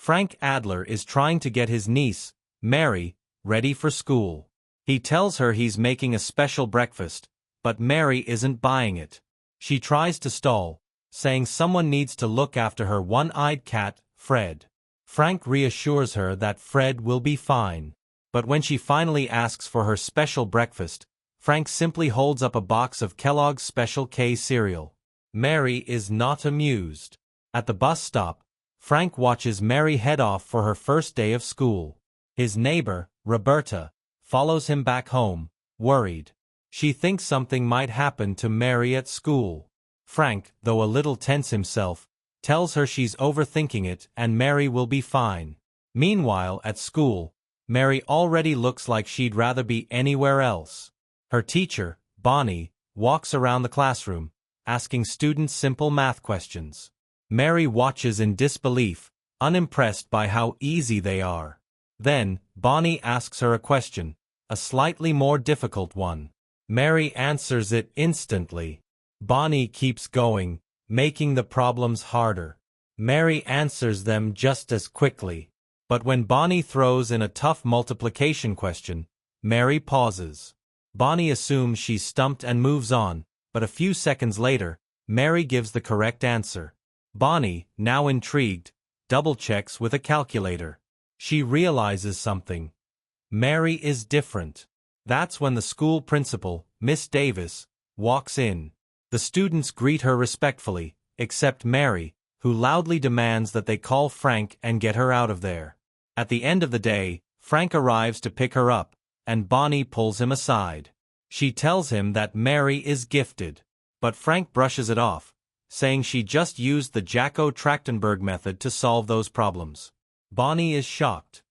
Frank Adler is trying to get his niece, Mary, ready for school. He tells her he's making a special breakfast, but Mary isn't buying it. She tries to stall, saying someone needs to look after her one-eyed cat, Fred. Frank reassures her that Fred will be fine. But when she finally asks for her special breakfast, Frank simply holds up a box of Kellogg's Special K cereal. Mary is not amused. At the bus stop, Frank watches Mary head off for her first day of school. His neighbor, Roberta, follows him back home, worried. She thinks something might happen to Mary at school. Frank, though a little tense himself, tells her she's overthinking it and Mary will be fine. Meanwhile, at school, Mary already looks like she'd rather be anywhere else. Her teacher, Bonnie, walks around the classroom, asking students simple math questions. Mary watches in disbelief, unimpressed by how easy they are. Then, Bonnie asks her a question, a slightly more difficult one. Mary answers it instantly. Bonnie keeps going, making the problems harder. Mary answers them just as quickly. But when Bonnie throws in a tough multiplication question, Mary pauses. Bonnie assumes she's stumped and moves on, but a few seconds later, Mary gives the correct answer. Bonnie, now intrigued, double-checks with a calculator. She realizes something. Mary is different. That's when the school principal, Miss Davis, walks in. The students greet her respectfully, except Mary, who loudly demands that they call Frank and get her out of there. At the end of the day, Frank arrives to pick her up, and Bonnie pulls him aside. She tells him that Mary is gifted, but Frank brushes it off, saying she just used the Jacko-Trachtenberg method to solve those problems. Bonnie is shocked.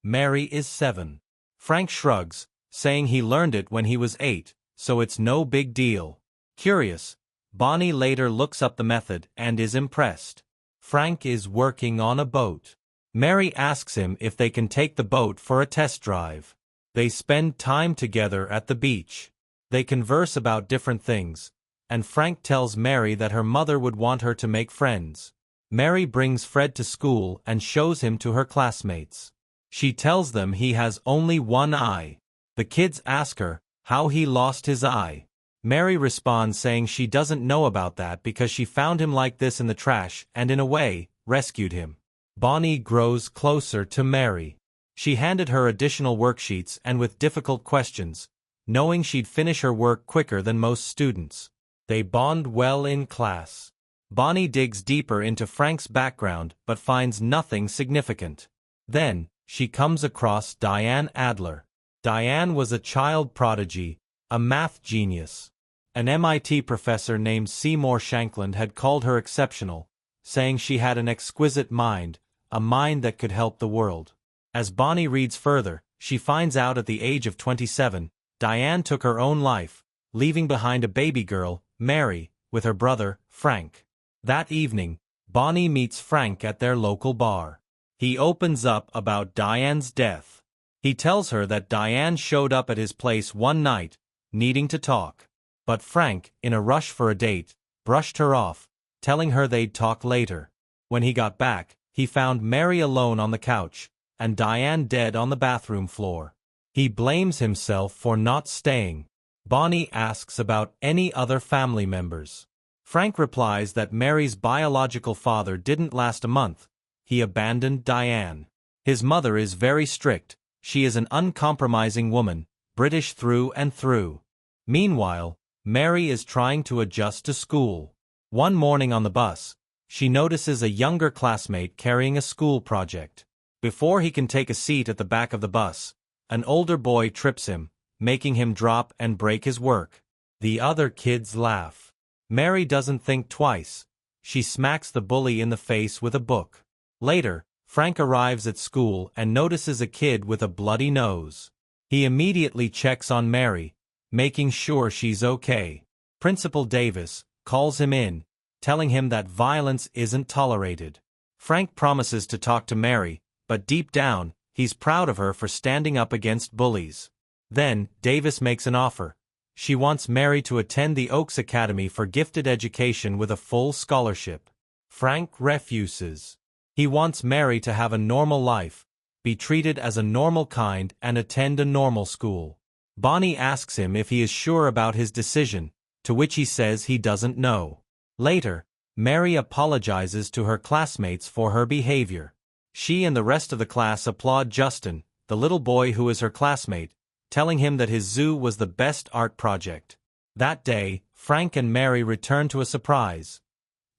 Mary is 7. Frank shrugs, saying he learned it when he was 8, so it's no big deal. Curious, Bonnie later looks up the method and is impressed. Frank is working on a boat. Mary asks him if they can take the boat for a test drive. They spend time together at the beach. They converse about different things, and Frank tells Mary that her mother would want her to make friends. Mary brings Fred to school and shows him to her classmates. She tells them he has only one eye. The kids ask her how he lost his eye. Mary responds saying she doesn't know about that because she found him like this in the trash and in a way, rescued him. Bonnie grows closer to Mary. She handed her additional worksheets and with difficult questions, knowing she'd finish her work quicker than most students. They bond well in class. Bonnie digs deeper into Frank's background but finds nothing significant. Then, she comes across Diane Adler. Diane was a child prodigy, a math genius. An MIT professor named Seymour Shankland had called her exceptional, saying she had an exquisite mind, a mind that could help the world. As Bonnie reads further, she finds out at the age of 27, Diane took her own life, leaving behind a baby girl, Mary, with her brother, Frank. That evening, Bonnie meets Frank at their local bar. He opens up about Diane's death. He tells her that Diane showed up at his place one night, needing to talk. But Frank, in a rush for a date, brushed her off, telling her they'd talk later. When he got back, he found Mary alone on the couch, and Diane dead on the bathroom floor. He blames himself for not staying. Bonnie asks about any other family members. Frank replies that Mary's biological father didn't last a month. He abandoned Diane. His mother is very strict. She is an uncompromising woman, British through and through. Meanwhile, Mary is trying to adjust to school. One morning on the bus, she notices a younger classmate carrying a school project. Before he can take a seat at the back of the bus, an older boy trips him, making him drop and break his work. The other kids laugh. Mary doesn't think twice. She smacks the bully in the face with a book. Later, Frank arrives at school and notices a kid with a bloody nose. He immediately checks on Mary, making sure she's okay. Principal Davis calls him in, telling him that violence isn't tolerated. Frank promises to talk to Mary, but deep down, he's proud of her for standing up against bullies. Then, Davis makes an offer. She wants Mary to attend the Oaks Academy for Gifted Education with a full scholarship. Frank refuses. He wants Mary to have a normal life, be treated as a normal kind and attend a normal school. Bonnie asks him if he is sure about his decision, to which he says he doesn't know. Later, Mary apologizes to her classmates for her behavior. She and the rest of the class applaud Justin, the little boy who is her classmate, telling him that his zoo was the best art project. That day, Frank and Mary return to a surprise.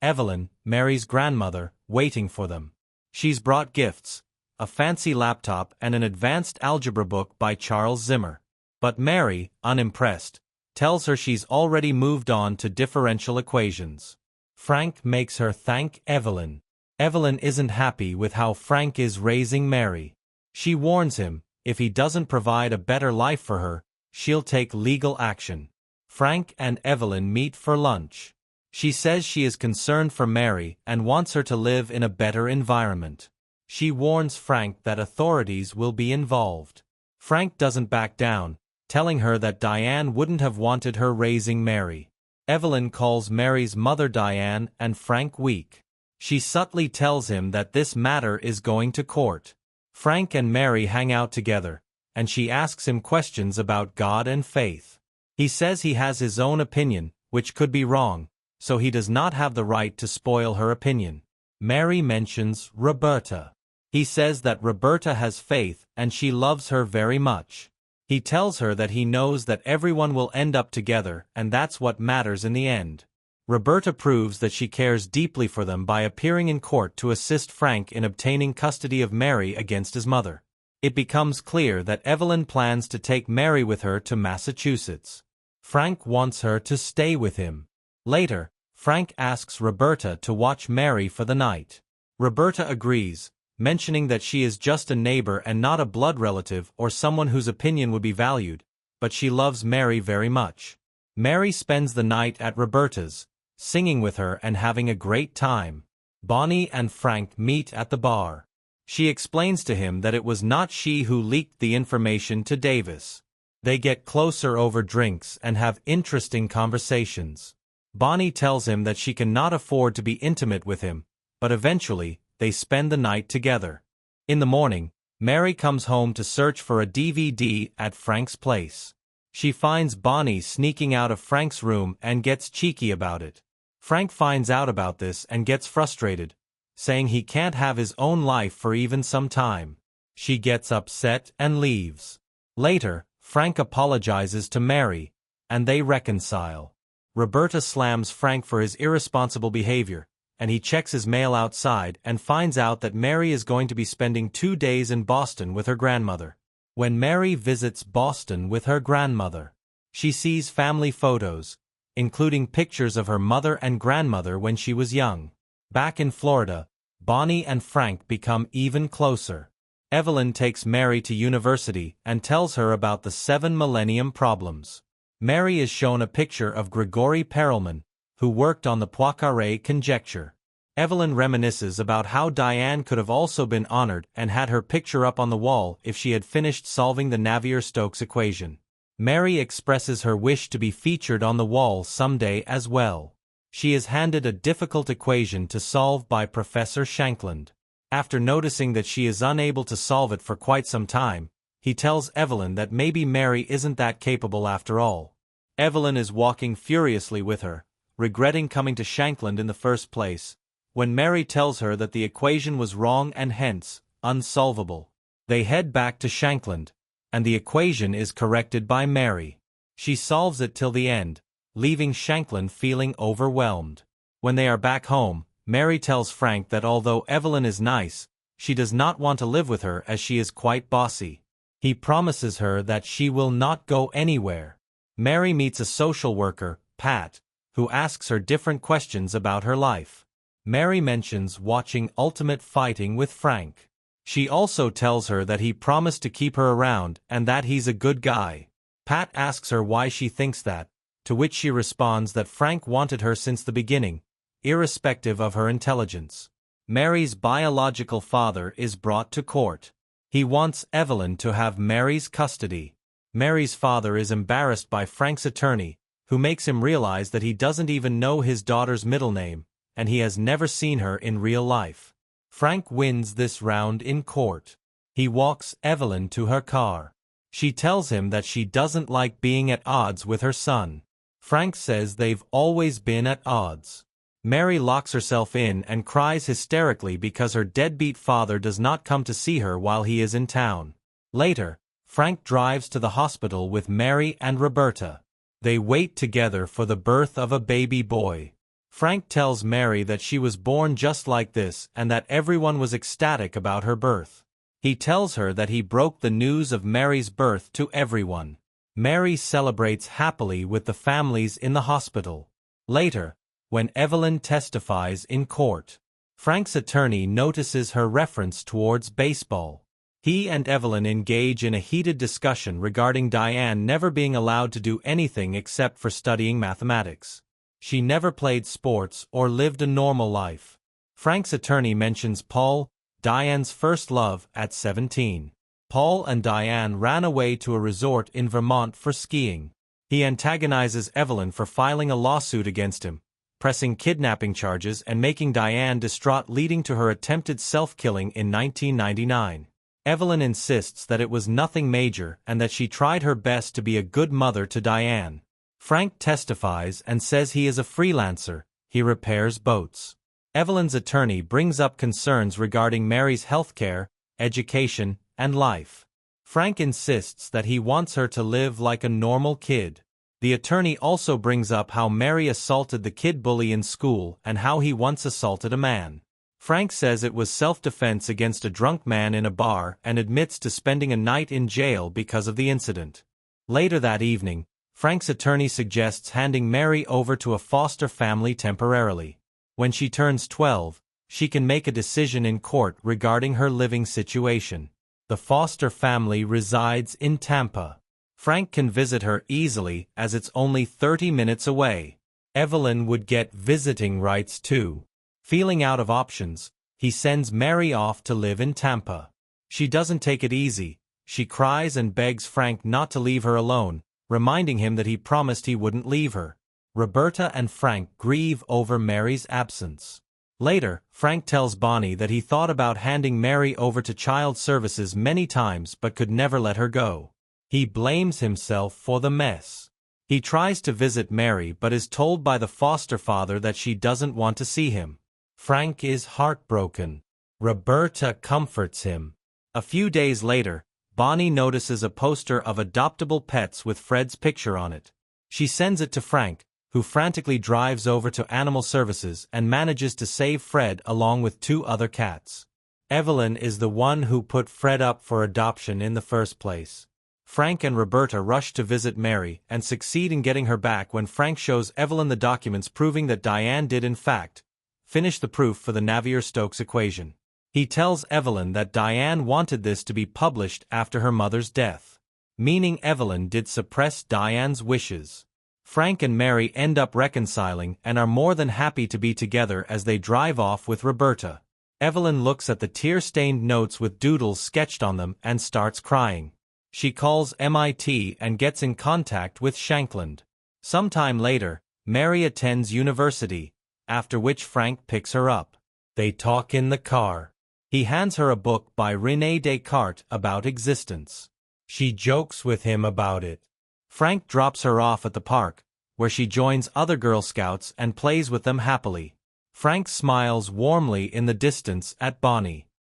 Evelyn, Mary's grandmother, waiting for them. She's brought gifts, a fancy laptop and an advanced algebra book by Charles Zimmer. But Mary, unimpressed, tells her she's already moved on to differential equations. Frank makes her thank Evelyn. Evelyn isn't happy with how Frank is raising Mary. She warns him, if he doesn't provide a better life for her, she'll take legal action. Frank and Evelyn meet for lunch. She says she is concerned for Mary and wants her to live in a better environment. She warns Frank that authorities will be involved. Frank doesn't back down, telling her that Diane wouldn't have wanted her raising Mary. Evelyn calls Mary's mother Diane and Frank weak. She subtly tells him that this matter is going to court. Frank and Mary hang out together, and she asks him questions about God and faith. He says he has his own opinion, which could be wrong, so he does not have the right to spoil her opinion. Mary mentions Roberta. He says that Roberta has faith and she loves her very much. He tells her that he knows that everyone will end up together and that's what matters in the end. Roberta proves that she cares deeply for them by appearing in court to assist Frank in obtaining custody of Mary against his mother. It becomes clear that Evelyn plans to take Mary with her to Massachusetts. Frank wants her to stay with him. Later, Frank asks Roberta to watch Mary for the night. Roberta agrees, mentioning that she is just a neighbor and not a blood relative or someone whose opinion would be valued, but she loves Mary very much. Mary spends the night at Roberta's, singing with her and having a great time. Bonnie and Frank meet at the bar. She explains to him that it was not she who leaked the information to Davis. They get closer over drinks and have interesting conversations. Bonnie tells him that she cannot afford to be intimate with him, but eventually, they spend the night together. In the morning, Mary comes home to search for a DVD at Frank's place. She finds Bonnie sneaking out of Frank's room and gets cheeky about it. Frank finds out about this and gets frustrated, saying he can't have his own life for even some time. She gets upset and leaves. Later, Frank apologizes to Mary, and they reconcile. Roberta slams Frank for his irresponsible behavior, and he checks his mail outside and finds out that Mary is going to be spending 2 days in Boston with her grandmother. When Mary visits Boston with her grandmother, she sees family photos, including pictures of her mother and grandmother when she was young. Back in Florida, Bonnie and Frank become even closer. Evelyn takes Mary to university and tells her about the 7 millennium problems. Mary is shown a picture of Grigori Perelman, who worked on the Poincaré conjecture. Evelyn reminisces about how Diane could have also been honored and had her picture up on the wall if she had finished solving the Navier-Stokes equation. Mary expresses her wish to be featured on the wall someday as well. She is handed a difficult equation to solve by Professor Shankland. After noticing that she is unable to solve it for quite some time, he tells Evelyn that maybe Mary isn't that capable after all. Evelyn is walking furiously with her, regretting coming to Shankland in the first place, when Mary tells her that the equation was wrong and hence, unsolvable. They head back to Shankland, and the equation is corrected by Mary. She solves it till the end, leaving Shankland feeling overwhelmed. When they are back home, Mary tells Frank that although Evelyn is nice, she does not want to live with her as she is quite bossy. He promises her that she will not go anywhere. Mary meets a social worker, Pat, who asks her different questions about her life. Mary mentions watching Ultimate Fighting with Frank. She also tells her that he promised to keep her around and that he's a good guy. Pat asks her why she thinks that, to which she responds that Frank wanted her since the beginning, irrespective of her intelligence. Mary's biological father is brought to court. He wants Evelyn to have Mary's custody. Mary's father is embarrassed by Frank's attorney, who makes him realize that he doesn't even know his daughter's middle name, and he has never seen her in real life. Frank wins this round in court. He walks Evelyn to her car. She tells him that she doesn't like being at odds with her son. Frank says they've always been at odds. Mary locks herself in and cries hysterically because her deadbeat father does not come to see her while he is in town. Later, Frank drives to the hospital with Mary and Roberta. They wait together for the birth of a baby boy. Frank tells Mary that she was born just like this and that everyone was ecstatic about her birth. He tells her that he broke the news of Mary's birth to everyone. Mary celebrates happily with the families in the hospital. Later, when Evelyn testifies in court, Frank's attorney notices her reference towards baseball. He and Evelyn engage in a heated discussion regarding Diane never being allowed to do anything except for studying mathematics. She never played sports or lived a normal life. Frank's attorney mentions Paul, Diane's first love, at 17. Paul and Diane ran away to a resort in Vermont for skiing. He antagonizes Evelyn for filing a lawsuit against him, pressing kidnapping charges and making Diane distraught, leading to her attempted self-killing in 1999. Evelyn insists that it was nothing major and that she tried her best to be a good mother to Diane. Frank testifies and says he is a freelancer, he repairs boats. Evelyn's attorney brings up concerns regarding Mary's healthcare, education, and life. Frank insists that he wants her to live like a normal kid. The attorney also brings up how Mary assaulted the kid bully in school and how he once assaulted a man. Frank says it was self-defense against a drunk man in a bar and admits to spending a night in jail because of the incident. Later that evening, Frank's attorney suggests handing Mary over to a foster family temporarily. When she turns 12, she can make a decision in court regarding her living situation. The foster family resides in Tampa. Frank can visit her easily as it's only 30 minutes away. Evelyn would get visiting rights too. Feeling out of options, he sends Mary off to live in Tampa. She doesn't take it easy. She cries and begs Frank not to leave her alone, reminding him that he promised he wouldn't leave her. Roberta and Frank grieve over Mary's absence. Later, Frank tells Bonnie that he thought about handing Mary over to child services many times but could never let her go. He blames himself for the mess. He tries to visit Mary but is told by the foster father that she doesn't want to see him. Frank is heartbroken. Roberta comforts him. A few days later, Bonnie notices a poster of adoptable pets with Fred's picture on it. She sends it to Frank, who frantically drives over to Animal Services and manages to save Fred along with 2 other cats. Evelyn is the one who put Fred up for adoption in the first place. Frank and Roberta rush to visit Mary and succeed in getting her back when Frank shows Evelyn the documents proving that Diane did in fact finish the proof for the Navier-Stokes equation. He tells Evelyn that Diane wanted this to be published after her mother's death, meaning Evelyn did suppress Diane's wishes. Frank and Mary end up reconciling and are more than happy to be together as they drive off with Roberta. Evelyn looks at the tear-stained notes with doodles sketched on them and starts crying. She calls MIT and gets in contact with Shankland. Sometime later, Mary attends university, after which Frank picks her up. They talk in the car. He hands her a book by René Descartes about existence. She jokes with him about it. Frank drops her off at the park, where she joins other Girl Scouts and plays with them happily. Frank smiles warmly in the distance at Bonnie.